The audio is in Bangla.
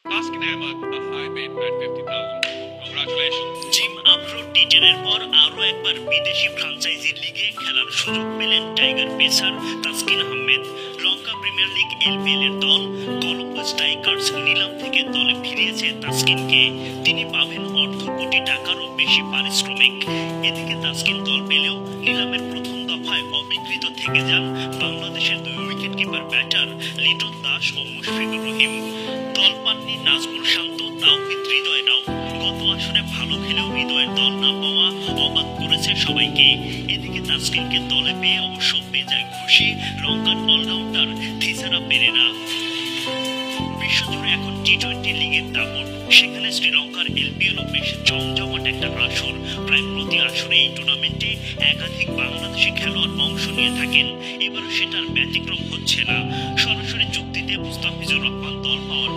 Baskin Ahmed, the high bid at 50,000. Congratulations. Gym আফরো টি10-এর পর আরও একবার বিদেশি ফ্রাঞ্চাইজি লিগে খেলার সুযোগ পেলেন টাইগার পেসার তাসকিন আহমেদ। লঙ্কা প্রিমিয়ার লিগ এলপিএল এর দল কলম্বো স্ট্রাইকার্স নিলাম থেকে দলে ফিরিয়েছে তাসকিনকে। তিনি পাবেন অর্ধ কোটি টাকারও বেশি পারিশ্রমিক। এদিকে তাসকিন দল পেলেও নিলামের প্রথম দফায় অবিকৃত থেকে যান বাংলাদেশের দুই wicket keeper batter Liton Das ও মুশফিকুর রহিম। দল পাননি নাজমুল শান্ত, তাওহিদ হৃদয়রাও। গত আসরে ভালো খেলেও হৃদয়ের দল না পাওয়া অবাক করেছে সবাইকে। এদিকে তাসকিনকে দলে পেয়ে অবশ্য বেজায় খুশি লঙ্কান অলরাউন্ডার থিসারা পেরেরা। বিশ্বজুড়ে এখন টি20 লিগের দাপট। সেখানে শ্রীলঙ্কার এলপিএলও বেশ জমজমাট একটা আসর। প্রায় প্রতি আসরে এই টুর্নামেন্টে একাধিক বাংলাদেশি খেলোয়াড় অংশ নিয়ে থাকেন। এবার সেটার ব্যতিক্রম হচ্ছে না। সরাসরি চুক্তিতে মুস্তাফিজুর রহমান দল পাওয়ার